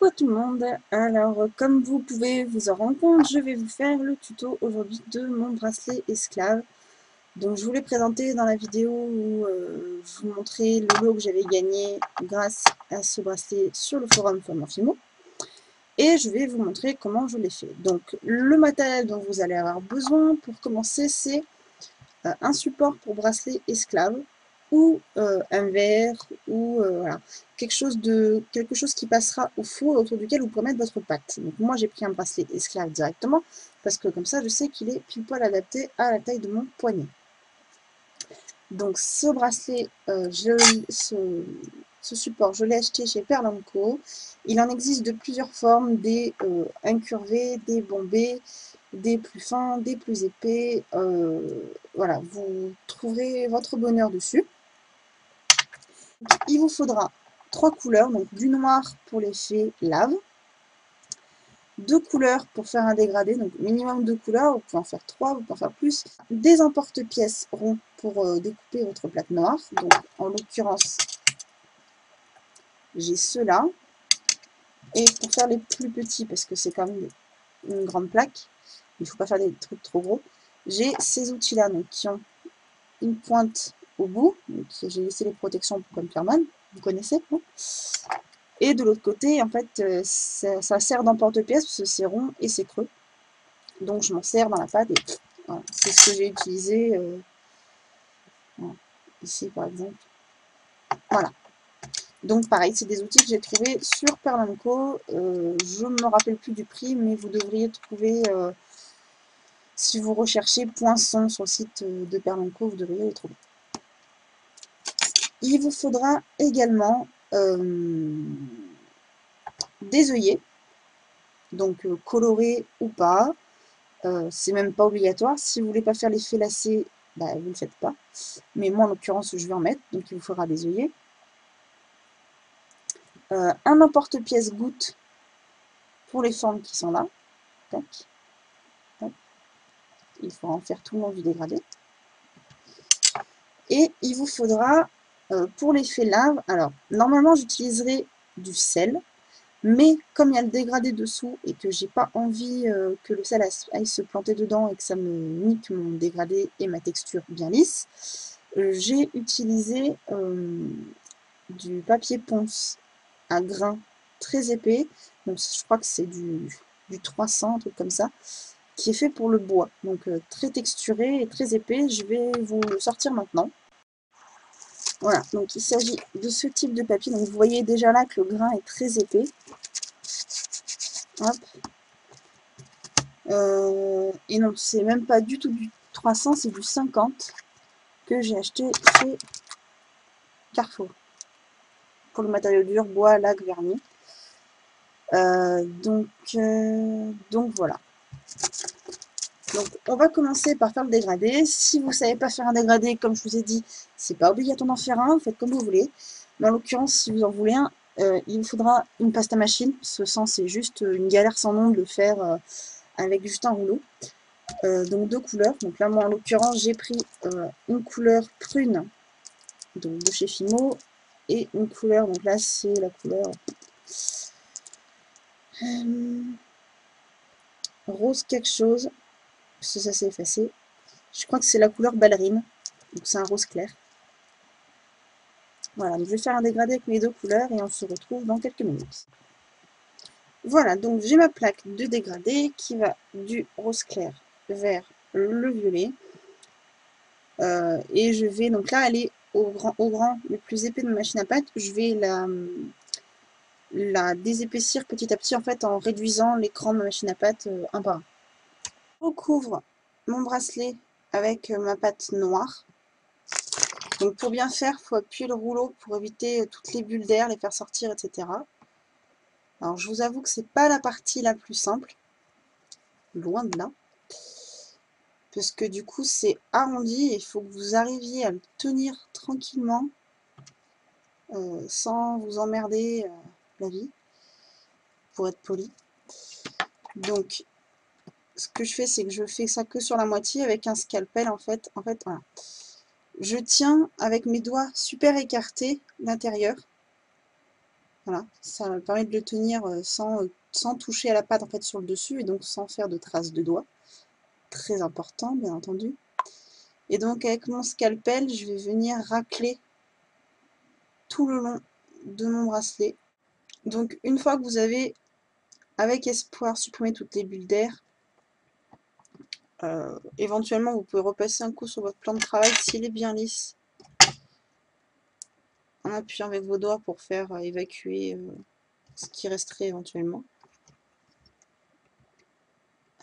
Coucou à tout le monde, alors comme vous pouvez vous en rendre compte, je vais vous faire le tuto aujourd'hui de mon bracelet esclave. Donc je vous l'ai présenté dans la vidéo où je vous montrais le lot que j'avais gagné grâce à ce bracelet sur le forum Formanfimo. Et je vais vous montrer comment je l'ai fait. Donc le matériel dont vous allez avoir besoin pour commencer, c'est un support pour bracelet esclave, ou un verre, ou voilà, quelque chose qui passera au four autour duquel vous pourrez mettre votre pâte. Donc moi j'ai pris un bracelet esclave directement, parce que comme ça je sais qu'il est pile poil adapté à la taille de mon poignet. Donc ce bracelet, ce support, je l'ai acheté chez Perle & Co. Il en existe de plusieurs formes, des incurvés, des bombés, des plus fins, des plus épais. Voilà, vous trouverez votre bonheur dessus. Il vous faudra 3 couleurs, donc du noir pour l'effet lave, 2 couleurs pour faire un dégradé, donc minimum 2 couleurs, vous pouvez en faire 3, vous pouvez en faire plus, des emporte-pièces ronds pour découper votre plaque noire, donc en l'occurrence j'ai ceux-là, et pour faire les plus petits, parce que c'est quand même une grande plaque, il ne faut pas faire des trucs trop gros, j'ai ces outils-là, donc qui ont une pointe au bout, donc j'ai laissé les protections comme Pierman, vous connaissez, non? Et de l'autre côté, en fait, ça sert d'emporte-pièce parce que c'est rond et c'est creux. Donc je m'en sers dans la pâte et voilà, c'est ce que j'ai utilisé voilà, ici par exemple. Voilà. Donc pareil, c'est des outils que j'ai trouvés sur Perle & Co. Je ne me rappelle plus du prix, mais vous devriez trouver, si vous recherchez poinçon sur le site de Perle & Co, vous devriez les trouver. Il vous faudra également des œillets, donc colorés ou pas. C'est même pas obligatoire. Si vous voulez pas faire l'effet lacé, bah, vous ne le faites pas. Mais moi, en l'occurrence, je vais en mettre, donc il vous faudra des œillets. Un emporte-pièce goutte pour les formes qui sont là. Tac. Tac. Il faudra en faire tout le long du dégradé. Et il vous faudra, pour l'effet lave, alors normalement j'utiliserai du sel, mais comme il y a le dégradé dessous et que j'ai pas envie que le sel aille se planter dedans et que ça me nique mon dégradé et ma texture bien lisse, j'ai utilisé du papier ponce à grains très épais, donc je crois que c'est du 300, un truc comme ça, qui est fait pour le bois, donc très texturé et très épais. Je vais vous le sortir maintenant. Voilà, donc il s'agit de ce type de papier, donc vous voyez déjà là que le grain est très épais. Hop. Et non, c'est même pas du tout du 300, c'est du 50 que j'ai acheté chez Carrefour. Pour le matériau dur, bois, laque, vernis. Donc voilà. Donc on va commencer par faire le dégradé. Si vous ne savez pas faire un dégradé, comme je vous ai dit, c'est pas obligatoire d'en faire un, vous faites comme vous voulez. Mais en l'occurrence, si vous en voulez un, il vous faudra une pâte à machine. Ce sens, c'est juste une galère sans nom de le faire avec juste un rouleau. Donc 2 couleurs. Donc là, moi en l'occurrence, j'ai pris une couleur prune, donc de chez Fimo, et une couleur, donc là c'est la couleur rose quelque chose, parce que ça s'est effacé. Je crois que c'est la couleur ballerine, donc c'est un rose clair. Voilà, donc je vais faire un dégradé avec mes 2 couleurs et on se retrouve dans quelques minutes. Voilà, donc j'ai ma plaque de dégradé qui va du rose clair vers le violet. Et je vais, donc là elle est au grand le plus épais de ma machine à pâte, je vais la désépaissir petit à petit en fait en réduisant l'écran de ma machine à pâte un par un. Je recouvre mon bracelet avec ma pâte noire. Donc pour bien faire, il faut appuyer le rouleau pour éviter toutes les bulles d'air, les faire sortir, etc. Alors je vous avoue que c'est pas la partie la plus simple, loin de là. Parce que du coup c'est arrondi et il faut que vous arriviez à le tenir tranquillement sans vous emmerder la vie, pour être poli. Donc ce que je fais, c'est que je fais ça que sur la moitié avec un scalpel en fait. Voilà. Je tiens avec mes doigts super écartés l'intérieur. Voilà, ça me permet de le tenir sans toucher à la pâte en fait sur le dessus et donc sans faire de traces de doigts. Très important, bien entendu. Et donc avec mon scalpel, je vais venir racler tout le long de mon bracelet. Donc une fois que vous avez, avec espoir, supprimé toutes les bulles d'air, éventuellement vous pouvez repasser un coup sur votre plan de travail s'il est bien lisse, en appuyant avec vos doigts pour faire évacuer ce qui resterait éventuellement.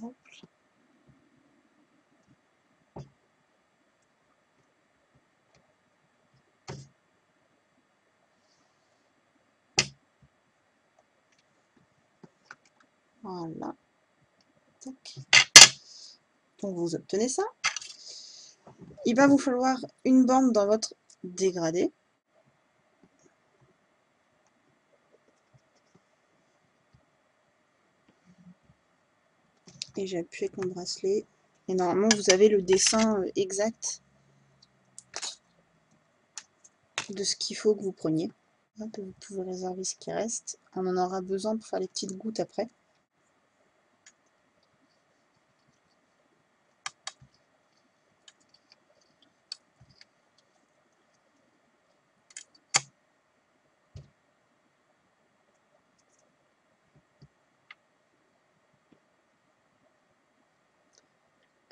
Hop. Voilà. Tac. Donc vous obtenez ça. Il va vous falloir une bande dans votre dégradé. Et j'appuie avec mon bracelet. Et normalement, vous avez le dessin exact de ce qu'il faut que vous preniez. Hop, vous pouvez réserver ce qui reste. On en aura besoin pour faire les petites gouttes après.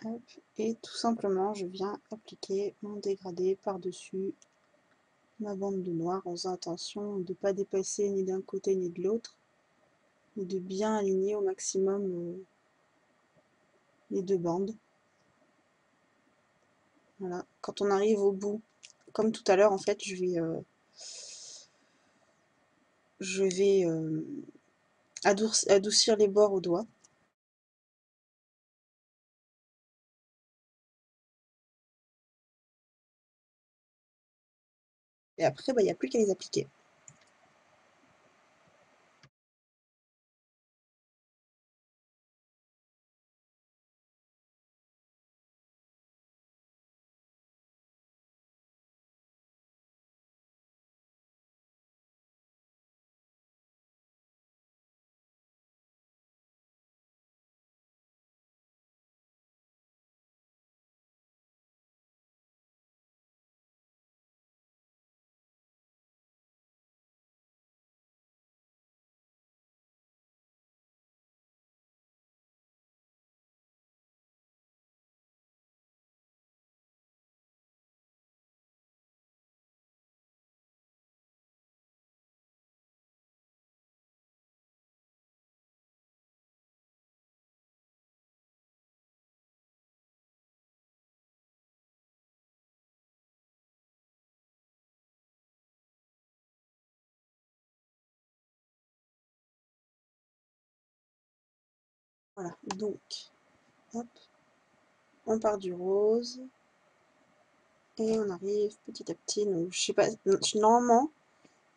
Hop, et tout simplement, je viens appliquer mon dégradé par-dessus ma bande de noir en faisant attention de ne pas dépasser ni d'un côté ni de l'autre, et de bien aligner au maximum les deux bandes. Voilà. Quand on arrive au bout, comme tout à l'heure, en fait, je vais adoucir les bords au doigt. Et après, il n'y a plus qu'à les appliquer. Voilà, donc, hop, on part du rose, et on arrive petit à petit. Donc, je sais pas, normalement,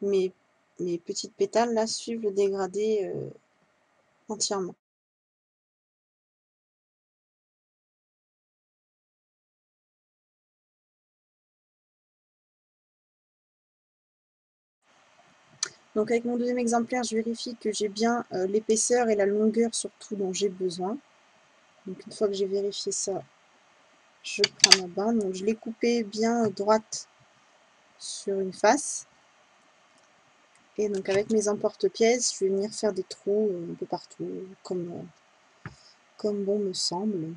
mes petites pétales là suivent le dégradé entièrement. Donc avec mon deuxième exemplaire, je vérifie que j'ai bien l'épaisseur et la longueur surtout dont j'ai besoin. Donc une fois que j'ai vérifié ça, je prends ma bande. Donc je l'ai coupée bien droite sur une face. Et donc avec mes emporte-pièces, je vais venir faire des trous un peu partout, comme bon me semble.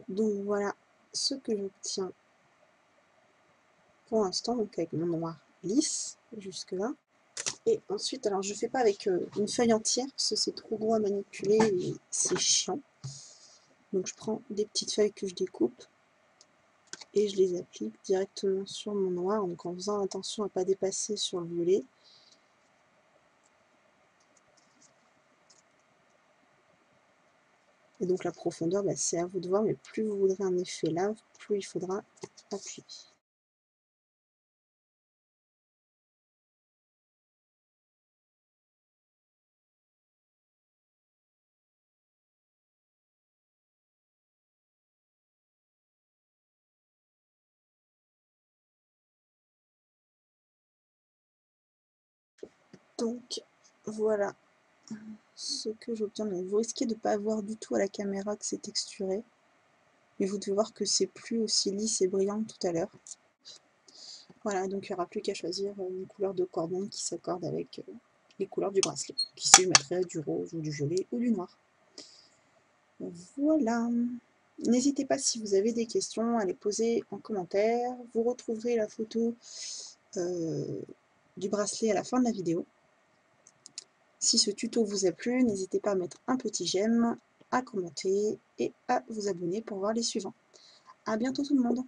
Donc voilà ce que j'obtiens pour l'instant, donc avec mon noir lisse jusque là. Et ensuite, alors je fais pas avec une feuille entière parce que c'est trop gros à manipuler et c'est chiant. Donc je prends des petites feuilles que je découpe et je les applique directement sur mon noir, donc en faisant attention à ne pas dépasser sur le violet Et donc la profondeur, bah, c'est à vous de voir, mais plus vous voudrez un effet lave, plus il faudra appuyer. Donc voilà ce que j'obtiens. Donc vous risquez de ne pas voir du tout à la caméra que c'est texturé, mais vous devez voir que c'est plus aussi lisse et brillant que tout à l'heure. Voilà, donc il n'y aura plus qu'à choisir une couleur de cordon qui s'accorde avec les couleurs du bracelet. Ici, je mettrai du rose ou du violet ou du noir. Voilà. N'hésitez pas, si vous avez des questions, à les poser en commentaire. Vous retrouverez la photo du bracelet à la fin de la vidéo. Si ce tuto vous a plu, n'hésitez pas à mettre un petit j'aime, à commenter et à vous abonner pour voir les suivants. À bientôt tout le monde!